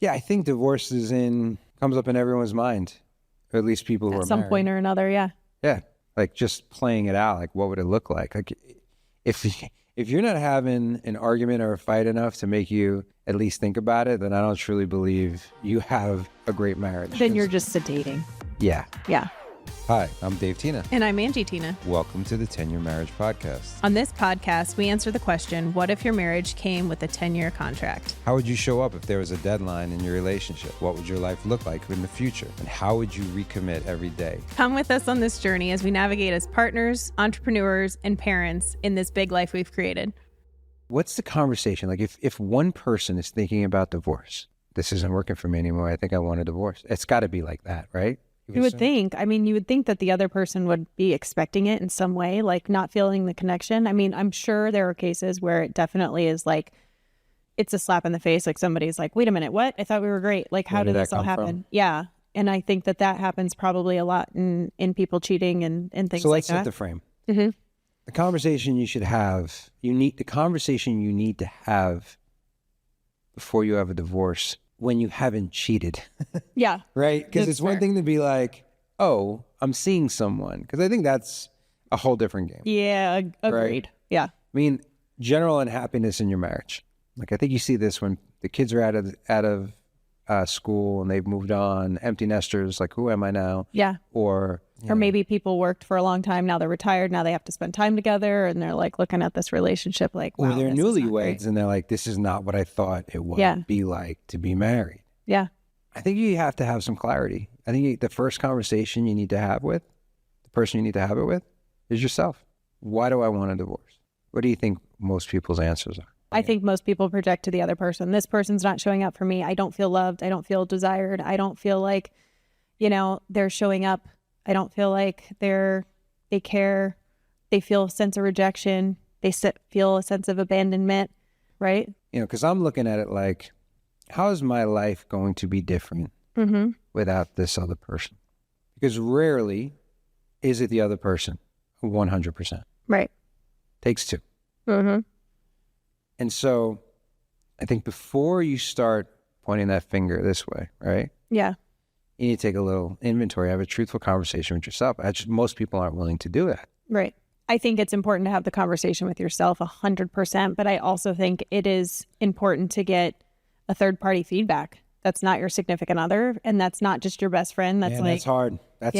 Yeah, I think divorce comes up in everyone's mind, or at least people who are At some married. point or another, yeah. Yeah, like just playing it out, like what would it look like? Like if you're not having an argument or a fight enough to make you at least think about it, then I don't truly believe you have a great marriage. Then you're just sedating. Yeah. Yeah. Hi, I'm Dave Tina. And I'm Angie Tina. Welcome to the 10-Year Marriage Podcast. On this podcast, we answer the question, what if your marriage came with a 10-year contract? How would you show up if there was a deadline in your relationship? What would your life look like in the future? And how would you recommit every day? Come with us on this journey as we navigate as partners, entrepreneurs, and parents in this big life we've created. What's the conversation? Like if one person is thinking about divorce, this isn't working for me anymore, I think I want a divorce. It's got to be like that, right? You would think. I mean, you would think that the other person would be expecting it in some way, like not feeling the connection. I mean, I'm sure there are cases where it definitely is like, it's a slap in the face. Like somebody's like, wait a minute, what? I thought we were great. Like, how did this all happen? From? Yeah. And I think that happens probably a lot in people cheating and things like that. So let's set the frame. Mm-hmm. The conversation you should have, the conversation you need to have before you have a divorce when you haven't cheated. Yeah. Right? Because it's one thing to be like, oh, I'm seeing someone. Because I think that's a whole different game. Yeah, agreed. Right? Yeah. I mean, general unhappiness in your marriage. Like, I think you see this when the kids are out of school and they've moved on, empty nesters, like, who am I now? Yeah. Or maybe people worked for a long time. Now they're retired. Now they have to spend time together. And they're like looking at this relationship like, wow. Or they're newlyweds and they're like, this is not what I thought it would be like to be married. Yeah. I think you have to have some clarity. I think the first conversation you need to have with the person you need to have it with is yourself. Why do I want a divorce? What do you think most people's answers are? I think most people project to the other person. This person's not showing up for me. I don't feel loved. I don't feel desired. I don't feel like, they're showing up. I don't feel like they care. They feel a sense of rejection. They feel a sense of abandonment, right? Because I'm looking at it like, how is my life going to be different without this other person? Because rarely is it the other person 100%. Right. Takes two. Mm-hmm. And so I think before you start pointing that finger this way, right? Yeah. You need to take a little inventory, have a truthful conversation with yourself. Most people aren't willing to do that. Right. I think it's important to have the conversation with yourself 100%, but I also think it is important to get a third-party feedback. That's not your significant other, and that's not just your best friend. That's hard. That's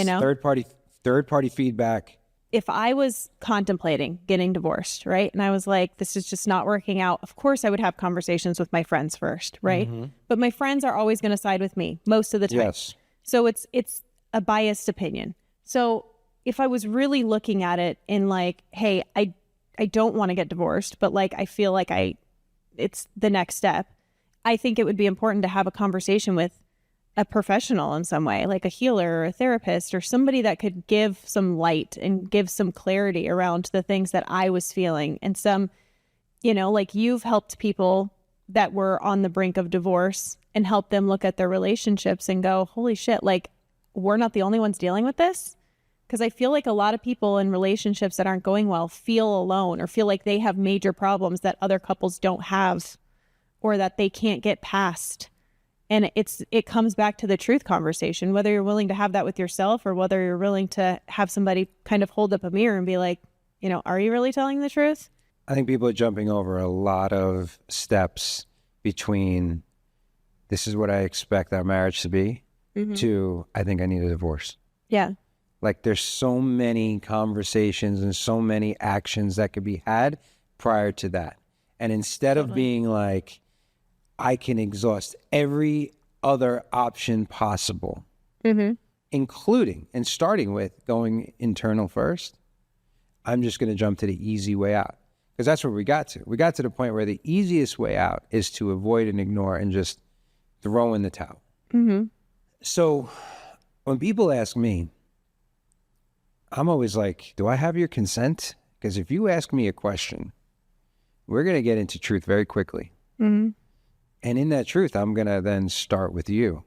third-party feedback. If I was contemplating getting divorced, right, and I was like, this is just not working out, of course I would have conversations with my friends first, right? Mm-hmm. But my friends are always going to side with me most of the time. Yes. So it's a biased opinion. So if I was really looking at it in like, hey, I don't want to get divorced, but like I feel like it's the next step, I think it would be important to have a conversation with a professional in some way, like a healer or a therapist or somebody that could give some light and give some clarity around the things that I was feeling. And some, like you've helped people that were on the brink of divorce and help them look at their relationships and go, holy shit, like we're not the only ones dealing with this. Because I feel like a lot of people in relationships that aren't going well feel alone or feel like they have major problems that other couples don't have or that they can't get past. And it comes back to the truth conversation, whether you're willing to have that with yourself or whether you're willing to have somebody kind of hold up a mirror and be like, are you really telling the truth? I think people are jumping over a lot of steps between this is what I expect our marriage to be to I think I need a divorce. Yeah. Like there's so many conversations and so many actions that could be had prior to that. And instead of being like, I can exhaust every other option possible, including and starting with going internal first, I'm just going to jump to the easy way out. Because that's where we got to. We got to the point where the easiest way out is to avoid and ignore and just throw in the towel. Mm-hmm. So when people ask me, I'm always like, do I have your consent? Because if you ask me a question, we're going to get into truth very quickly. Mm-hmm. And in that truth, I'm going to then start with you,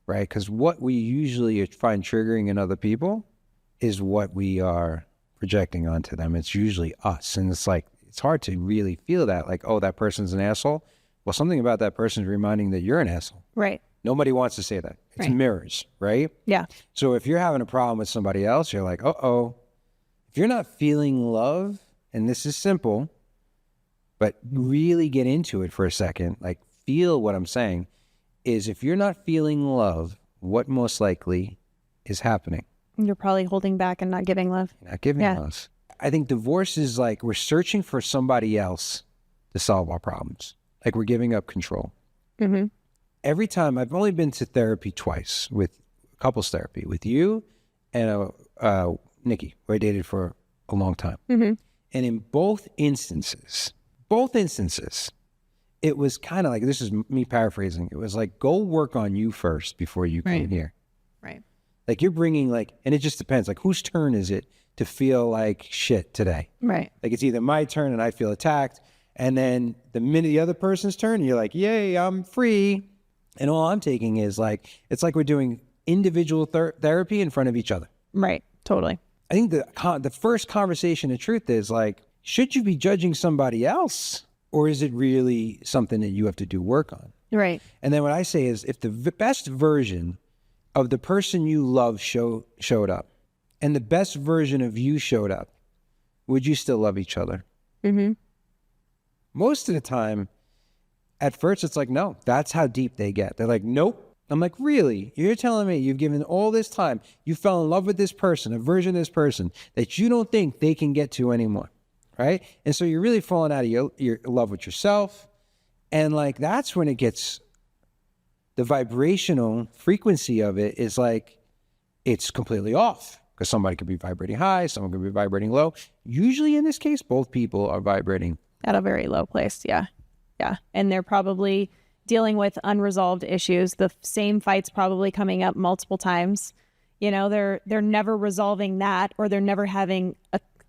right? Because what we usually find triggering in other people is what we are projecting onto them. It's usually us. And it's like, it's hard to really feel that, like, oh, that person's an asshole. Well, something about that person is reminding that you're an asshole. Right. Nobody wants to say that. It's mirrors, right? Yeah. So if you're having a problem with somebody else, you're like, uh-oh. If you're not feeling love, and this is simple, but really get into it for a second, like feel what I'm saying, is if you're not feeling love, what most likely is happening? You're probably holding back and not giving love. You're not giving love. I think divorce is like we're searching for somebody else to solve our problems. Like we're giving up control. Mm-hmm. Every time, I've only been to therapy twice, with couples therapy, with you and Nikki, who I dated for a long time. Mm-hmm. And in both instances, it was kind of like, this is me paraphrasing, it was like, go work on you first before you come here. Right. Like you're bringing and it just depends, like whose turn is it to feel like shit today? Right. Like it's either my turn and I feel attacked, and then the minute the other person's turn, you're like, yay, I'm free. And all I'm taking is like, it's like we're doing individual therapy in front of each other. Right. Totally. I think the first conversation of truth is like, should you be judging somebody else, or is it really something that you have to do work on? Right. And then what I say is, if the best version of the person you love showed up, and the best version of you showed up, would you still love each other? Mm-hmm. Most of the time, at first, it's like, no, that's how deep they get. They're like, nope. I'm like, really? You're telling me you've given all this time, you fell in love with this person, a version of this person that you don't think they can get to anymore, right? And so you're really falling out of your love with yourself. And like, that's when it gets, the vibrational frequency of it is like, it's completely off. Because somebody could be vibrating high, someone could be vibrating low. Usually in this case, both people are vibrating at a very low place. Yeah. Yeah. And they're probably dealing with unresolved issues. The same fight's probably coming up multiple times. You know, they're never resolving that, or they're never having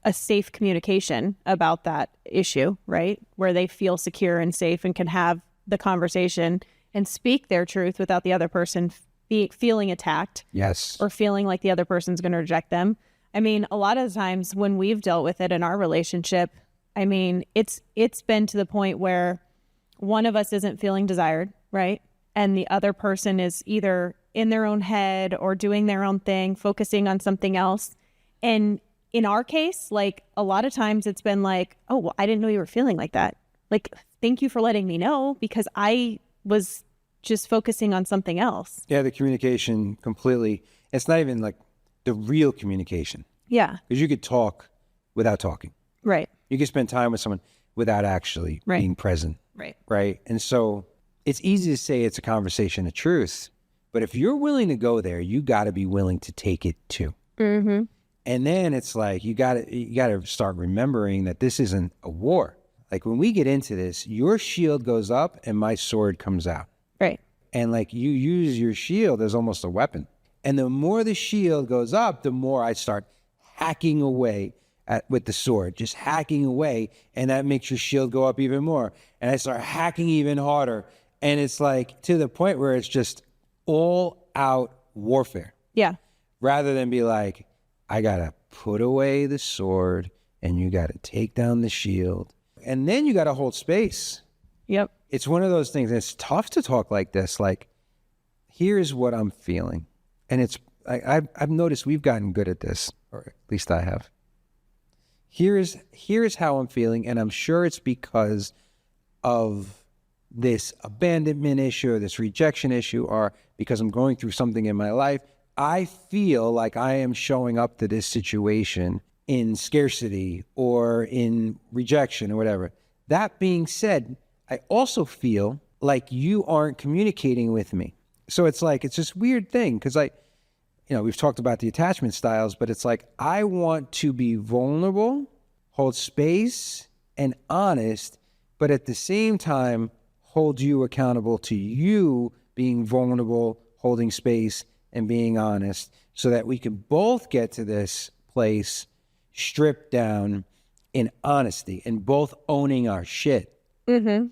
a safe communication about that issue, right? Where they feel secure and safe and can have the conversation and speak their truth without the other person feeling attacked. Yes. Or feeling like the other person's going to reject them. I mean, a lot of the times when we've dealt with it in our relationship, I mean, it's been to the point where one of us isn't feeling desired, right? And the other person is either in their own head or doing their own thing, focusing on something else. And in our case, like a lot of times it's been like, oh, well, I didn't know you were feeling like that. Like, thank you for letting me know, because I was just focusing on something else. Yeah, the communication completely, it's not even like the real communication. Yeah. Because you could talk without talking. Right. You could spend time with someone without actually being present. Right. Right. And so it's easy to say it's a conversation of truth, but if you're willing to go there, you got to be willing to take it too. Mm-hmm. And then it's like, you got to start remembering that this isn't a war. Like when we get into this, your shield goes up and my sword comes out. Right. And like you use your shield as almost a weapon. And the more the shield goes up, the more I start hacking away with the sword, just hacking away. And that makes your shield go up even more. And I start hacking even harder. And it's like to the point where it's just all out warfare. Yeah. Rather than be like, I got to put away the sword and you got to take down the shield. And then you got to hold space. Yep. It's one of those things. It's tough to talk like this. Like, here's what I'm feeling. And it's, I've noticed we've gotten good at this, or at least I have. Here's how I'm feeling. And I'm sure it's because of this abandonment issue or this rejection issue, or because I'm going through something in my life. I feel like I am showing up to this situation in scarcity or in rejection or whatever. That being said, I also feel like you aren't communicating with me. So it's like, it's this weird thing because we've talked about the attachment styles, but it's like, I want to be vulnerable, hold space and honest, but at the same time, hold you accountable to you being vulnerable, holding space and being honest, so that we can both get to this place stripped down in honesty and both owning our shit. Mm-hmm.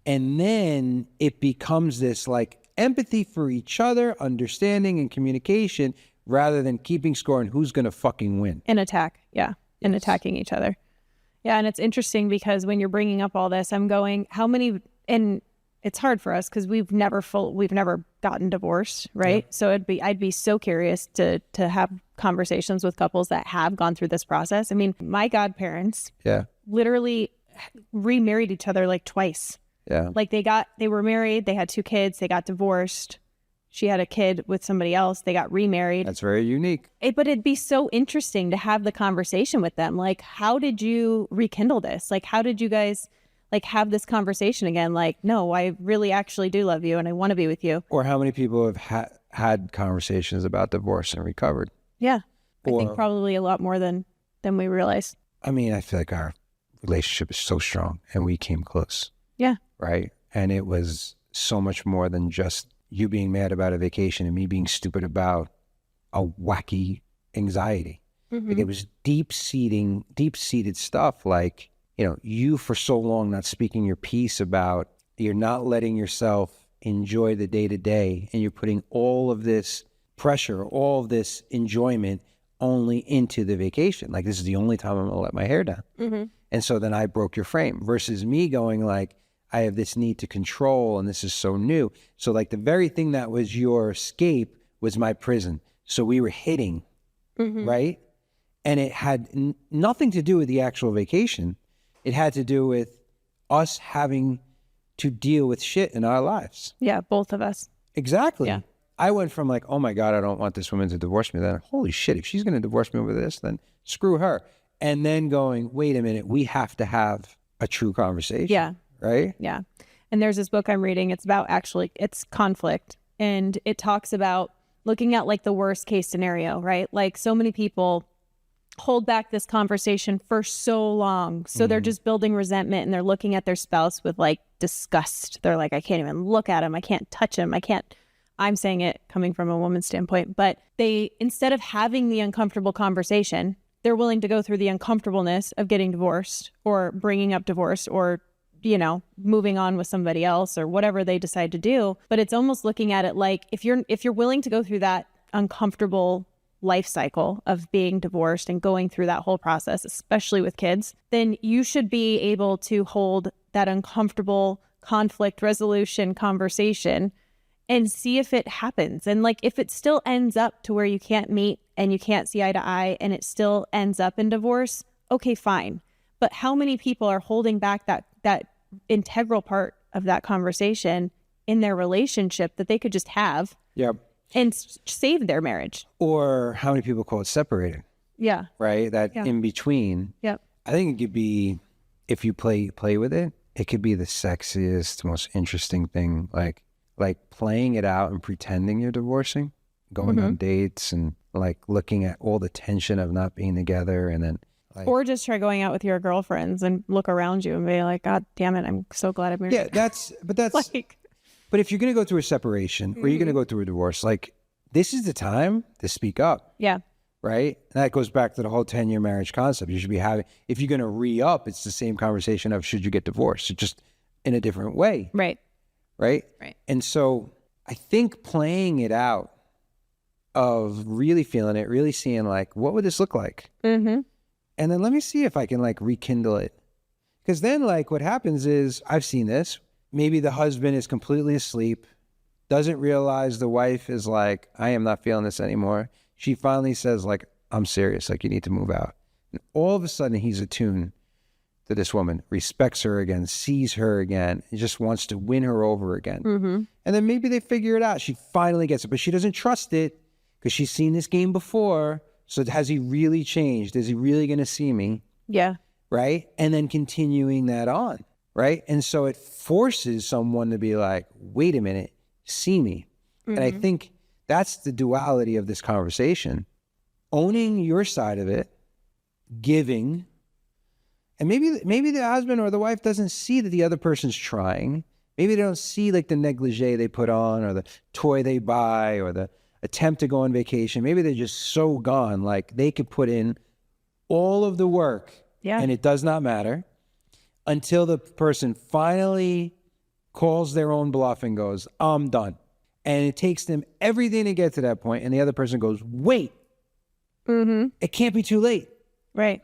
And then it becomes this like empathy for each other, understanding and communication, rather than keeping score and who's going to fucking win. And attack. Yeah. And attacking each other. Yeah. And it's interesting because when you're bringing up all this, I'm going, how many, and it's hard for us because we've never gotten divorced, right? Yeah. So I'd be so curious to have conversations with couples that have gone through this process. I mean, my godparents literally remarried each other like twice. Yeah. Like they were married, they had 2 kids, they got divorced. She had a kid with somebody else, they got remarried. That's very unique. But it'd be so interesting to have the conversation with them. Like, how did you rekindle this? Like, how did you guys like have this conversation again? Like, no, I really actually do love you and I want to be with you. Or how many people have had conversations about divorce and recovered? Yeah. I think probably a lot more than we realized. I mean, I feel like our relationship is so strong and we came close. Yeah. Right. And it was so much more than just you being mad about a vacation and me being stupid about a wacky anxiety. Mm-hmm. Like, it was deep-seated stuff. Like, you know, you for so long not speaking your piece about, you're not letting yourself enjoy the day-to-day, and you're putting all of this pressure, all of this enjoyment only into the vacation. Like, this is the only time I'm gonna let my hair down. Mm-hmm. And so then I broke your frame, versus me going like, I have this need to control and this is so new. So like the very thing that was your escape was my prison. So we were hitting, right? And it had nothing to do with the actual vacation. It had to do with us having to deal with shit in our lives. Yeah, both of us. Exactly. Yeah. I went from like, oh my God, I don't want this woman to divorce me. Then, holy shit, if she's going to divorce me over this, then screw her. And then going, wait a minute, we have to have a true conversation. Yeah. Right? Yeah. And there's this book I'm reading. It's about it's conflict. And it talks about looking at like the worst case scenario, right? Like so many people hold back this conversation for so long. So they're just building resentment and they're looking at their spouse with like disgust. They're like, I can't even look at him. I can't touch him. I'm saying it coming from a woman's standpoint, but they, instead of having the uncomfortable conversation, they're willing to go through the uncomfortableness of getting divorced or bringing up divorce or, you know, moving on with somebody else or whatever they decide to do. But it's almost looking at it like if you're willing to go through that uncomfortable life cycle of being divorced and going through that whole process, especially with kids, then you should be able to hold that uncomfortable conflict resolution conversation and see if it happens. And like, if it still ends up to where you can't meet and you can't see eye to eye and it still ends up in divorce, okay, fine. But how many people are holding back that integral part of that conversation in their relationship that they could just have and save their marriage? Or how many people call it separating? Yeah. Right? That in between. Yep. I think it could be, if you play with it, it could be the sexiest, most interesting thing. Like playing it out and pretending you're divorcing, going on dates and like looking at all the tension of not being together, and then or just try going out with your girlfriends and look around you and be like, God damn it, I'm so glad I'm married. Yeah, that's like, but if you're going to go through a separation or you're going to go through a divorce, like, this is the time to speak up. Yeah. Right? And that goes back to the whole 10-year marriage concept. You should be having, if you're going to re-up, it's the same conversation of should you get divorced, just in a different way. Right. Right? Right. And so I think playing it out of really feeling it, really seeing like, what would this look like? Mm-hmm. And then let me see if I can like rekindle it. Because then like what happens is, I've seen this, maybe the husband is completely asleep, doesn't realize the wife is like, I am not feeling this anymore. She finally says like, I'm serious, like you need to move out. And all of a sudden he's attuned to this woman, respects her again, sees her again, and just wants to win her over again. Mm-hmm. And then maybe they figure it out. She finally gets it, but she doesn't trust it because she's seen this game before. So has he really changed? Is he really going to see me? Yeah. Right? And then continuing that on. Right? And so it forces someone to be like, wait a minute, see me. Mm-hmm. And I think that's the duality of this conversation. Owning your side of it, giving, and maybe the husband or the wife doesn't see that the other person's trying. Maybe they don't see like the negligee they put on or the toy they buy or the attempt to go on vacation. Maybe they're just so gone, like they could put in all of the work and it does not matter until the person finally calls their own bluff and goes, I'm done. And it takes them everything to get to that point, and the other person goes, wait, it can't be too late. Right.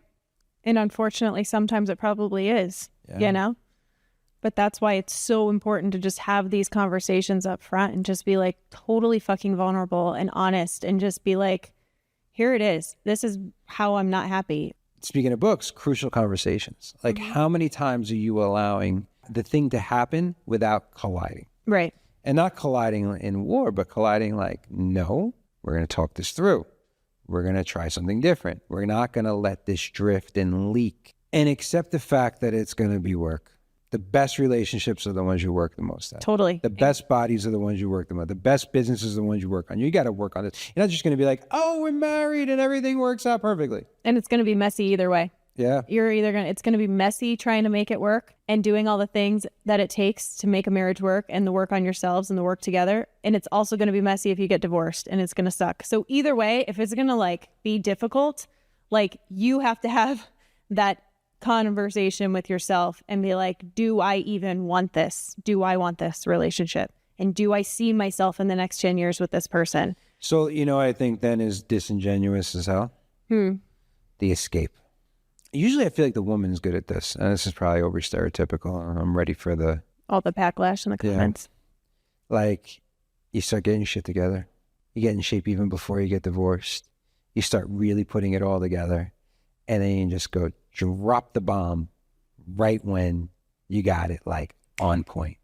And unfortunately, sometimes it probably is, you know? But that's why it's so important to just have these conversations up front and just be like totally fucking vulnerable and honest and just be like, here it is. This is how I'm not happy. Speaking of books, crucial conversations. Like how many times are you allowing the thing to happen without colliding? Right. And not colliding in war, but colliding like, no, we're going to talk this through. We're going to try something different. We're not going to let this drift and leak and accept the fact that it's going to be work. The best relationships are the ones you work the most at. Totally. The best bodies are the ones you work the most. The best businesses are the ones you work on. You got to work on this. You're not just going to be like, oh, we're married and everything works out perfectly. And it's going to be messy either way. Yeah. It's going to be messy trying to make it work and doing all the things that it takes to make a marriage work and the work on yourselves and the work together. And it's also going to be messy if you get divorced and it's going to suck. So either way, if it's going to like be difficult, like you have to have that conversation with yourself and be like, do I even want this? Do I want this relationship? And do I see myself in the next 10 years with this person? So, I think then is disingenuous as hell. The escape. Usually I feel like the woman's good at this. And this is probably over stereotypical. I'm ready for all the backlash in the comments. Yeah. Like you start getting your shit together. You get in shape even before you get divorced. You start really putting it all together. And then you just go drop the bomb right when you got it like on point,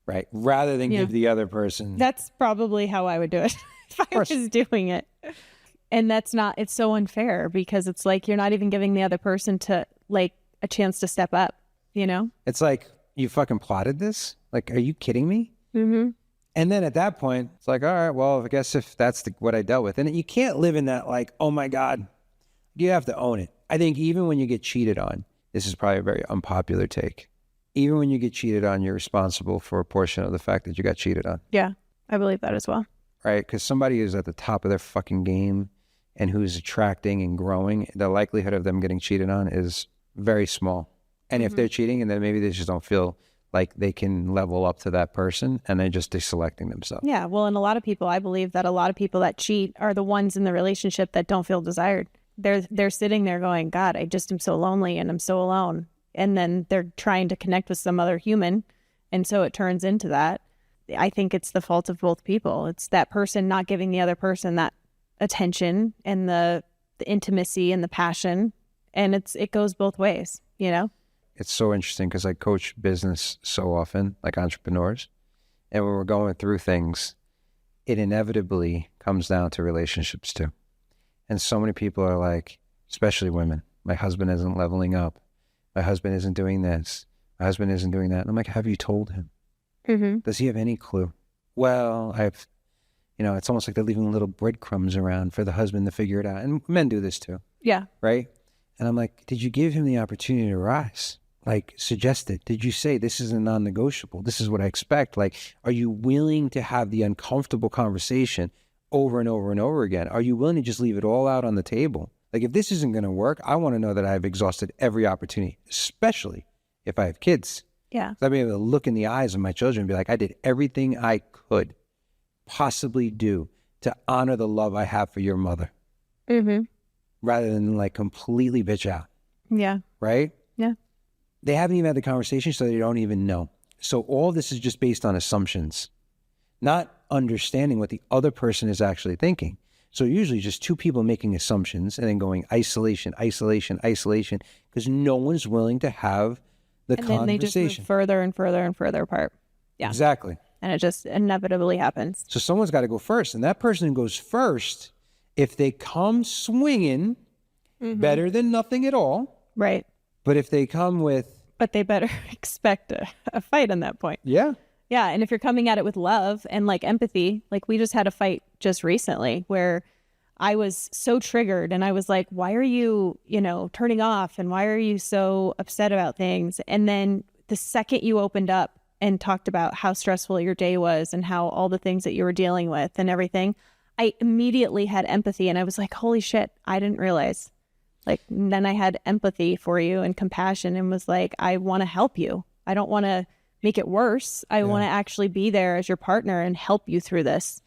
right? Rather than give the other person. That's probably how I would do it if I was doing it. And it's so unfair because it's like you're not even giving the other person to like a chance to step up, It's like, you fucking plotted this? Like, are you kidding me? Mm-hmm. And then at that point, it's like, all right, well, I guess if that's what I dealt with. And you can't live in that like, oh my God, you have to own it. I think even when you get cheated on, this is probably a very unpopular take. Even when you get cheated on, you're responsible for a portion of the fact that you got cheated on. Yeah, I believe that as well. Right? Because somebody who's at the top of their fucking game and who's attracting and growing, the likelihood of them getting cheated on is very small. And if they're cheating, and then maybe they just don't feel like they can level up to that person and they're just deselecting themselves. Yeah, well, and I believe that a lot of people that cheat are the ones in the relationship that don't feel desired. They're sitting there going, God, I just am so lonely and I'm so alone. And then they're trying to connect with some other human. And so it turns into that. I think it's the fault of both people. It's that person not giving the other person that attention and the intimacy and the passion. And it goes both ways, It's so interesting because I coach business so often, like entrepreneurs. And when we're going through things, it inevitably comes down to relationships too. And so many people are like, especially women, my husband isn't leveling up. My husband isn't doing this. My husband isn't doing that. And I'm like, have you told him? Mm-hmm. Does he have any clue? Well, it's almost like they're leaving little breadcrumbs around for the husband to figure it out. And men do this too. Yeah. Right? And I'm like, did you give him the opportunity to rise? Like, suggest it. Did you say this is a non-negotiable? This is what I expect. Like, are you willing to have the uncomfortable conversation over and over and over again? Are you willing to just leave it all out on the table? Like, if this isn't going to work, I want to know that I've exhausted every opportunity, especially if I have kids. Yeah. So I'll be able to look in the eyes of my children and be like, I did everything I could possibly do to honor the love I have for your mother. Mm-hmm. Rather than like completely bitch out. Yeah. Right? Yeah. They haven't even had the conversation, so they don't even know. So all this is just based on assumptions, not understanding what the other person is actually thinking. So usually just two people making assumptions and then going isolation, isolation, isolation, because no one's willing to have the conversation. And then they just move further and further and further apart. Yeah. Exactly. And it just inevitably happens. So someone's got to go first. And that person who goes first, if they come swinging, better than nothing at all. Right. But if they come with... But they better expect a fight on that point. Yeah. Yeah. And if you're coming at it with love and like empathy, like we just had a fight just recently where I was so triggered and I was like, why are you, turning off? And why are you so upset about things? And then the second you opened up and talked about how stressful your day was and how all the things that you were dealing with and everything, I immediately had empathy. And I was like, holy shit, I didn't realize. Like, then I had empathy for you and compassion and was like, I want to help you. I don't want to make it worse. I want to actually be there as your partner and help you through this.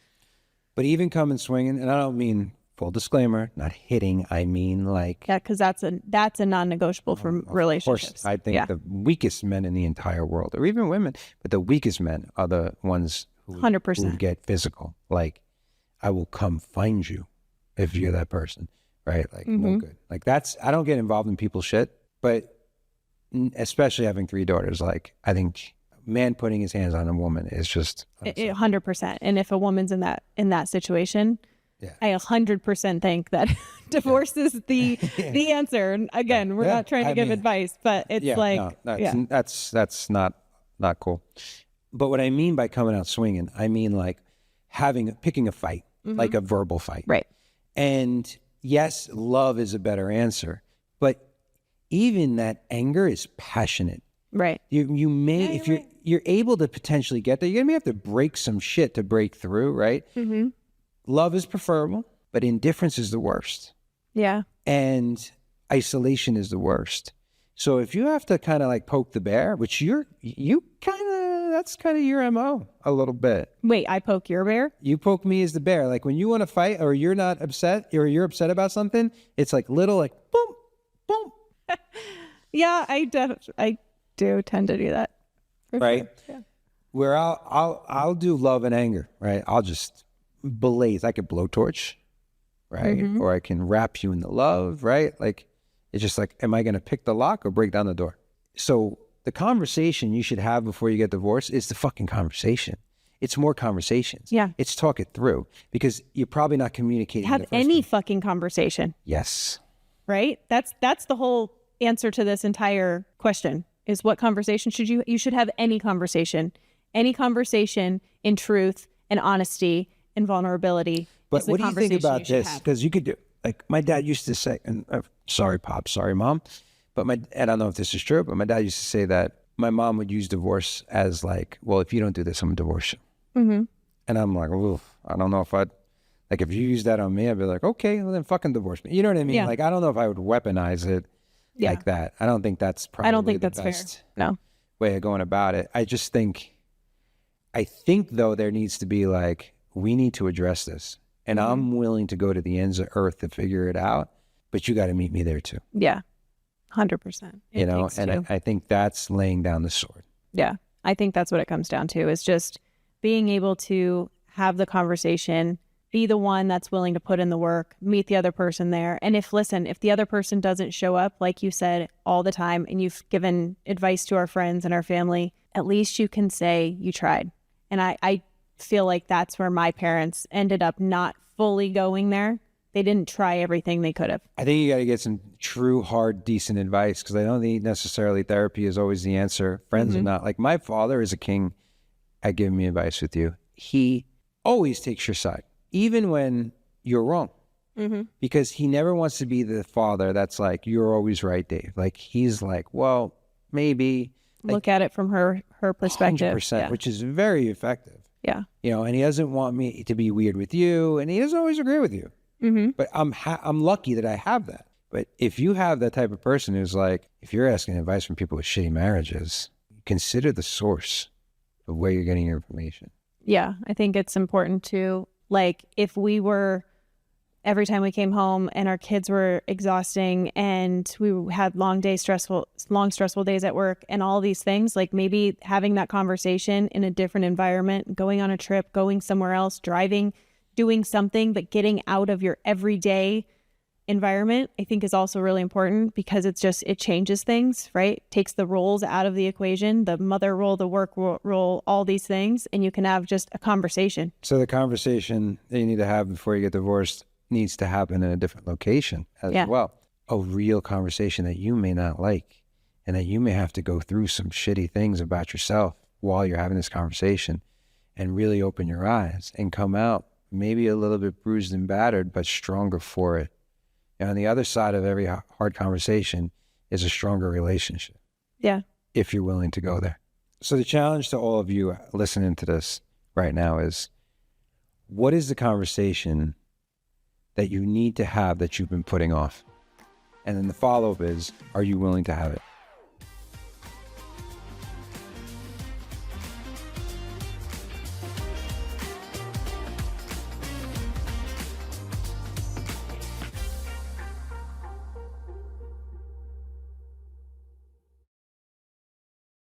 But even coming swinging, and I don't mean full disclaimer, not hitting. I mean, like, Yeah, because that's a non-negotiable for relationships. of course, I think the weakest men in the entire world, or even women, but the weakest men are the ones who 100%. get physical. Like, I will come find you if you're that person, right? Like, no good. Like, that's, I don't get involved in people's shit, but especially having 3 daughters, like, I think man putting his hands on a woman is just 100%. And if a woman's in that situation, I 100% think that divorce is the answer. And again, we're not trying to give advice, but it's that's not cool. But what I mean by coming out swinging, I mean like picking a fight, like a verbal fight. Right. And yes, love is a better answer, but even that anger is passionate. Right. You may, if you're able to potentially get there, you're going to have to break some shit to break through, right? Mm-hmm. Love is preferable, but indifference is the worst. Yeah. And isolation is the worst. So if you have to kind of like poke the bear, which that's kind of your MO a little bit. Wait, I poke your bear? You poke me as the bear. Like when you want to fight or you're not upset or you're upset about something, it's like little like boom, boom. Yeah, I do tend to do that. Right? Sure. Yeah. Where I'll do love and anger, right? I'll just blaze. I could blowtorch, right? Mm-hmm. Or I can wrap you in the love, right? Like, it's just like, am I going to pick the lock or break down the door? So the conversation you should have before you get divorced is the fucking conversation. It's more conversations. Yeah. It's talk it through because you're probably not communicating. Have any fucking conversation. Yes. Right? That's the whole answer to this entire question is what conversation should you should have any conversation in truth and honesty and vulnerability. But what do you think about this? Because you could do, like my dad used to say, and sorry, Pop, sorry, Mom, but I don't know if this is true, but my dad used to say that my mom would use divorce as like, well, if you don't do this, I'm going to divorce you. Mm-hmm. And I'm like, oof, I don't know if like if you use that on me, I'd be like, okay, well then fucking divorce me. You know what I mean? Yeah. Like, I don't know if I would weaponize it like that. I don't think that's probably the best way of going about it. I think though there needs to be like, we need to address this. And I'm willing to go to the ends of earth to figure it out, but you got to meet me there too. Yeah, 100%. You know, and I think that's laying down the sword. Yeah, I think that's what it comes down to is just being able to have the conversation, be the one that's willing to put in the work, meet the other person there. And if the other person doesn't show up, like you said, all the time, and you've given advice to our friends and our family, at least you can say you tried. And I feel like that's where my parents ended up not fully going there. They didn't try everything they could have. I think you got to get some true, hard, decent advice because I don't think necessarily therapy is always the answer. Friends are not. Like my father is a king at giving me advice with you. He always takes your side, even when you're wrong. Mm-hmm. Because he never wants to be the father that's like, you're always right, Dave. Like he's like, well, maybe. Look at it from her perspective. 100%, which is very effective. Yeah. You know, and he doesn't want me to be weird with you, and he doesn't always agree with you. Mm-hmm. But I'm lucky that I have that. But if you have that type of person who's like, if you're asking advice from people with shitty marriages, consider the source of where you're getting your information. Yeah, I think it's important to, like, if we were, every time we came home and our kids were exhausting and we had long, stressful days at work and all these things, like maybe having that conversation in a different environment, going on a trip, going somewhere else, driving, doing something, but getting out of your everyday environment, I think is also really important because it changes things, right? Takes the roles out of the equation, the mother role, the work role, all these things, and you can have just a conversation. So the conversation that you need to have before you get divorced needs to happen in a different location as well. A real conversation that you may not like and that you may have to go through some shitty things about yourself while you're having this conversation and really open your eyes and come out maybe a little bit bruised and battered, but stronger for it. And on the other side of every hard conversation is a stronger relationship. Yeah. If you're willing to go there. So the challenge to all of you listening to this right now is, what is the conversation that you need to have that you've been putting off? And then the follow-up is, are you willing to have it?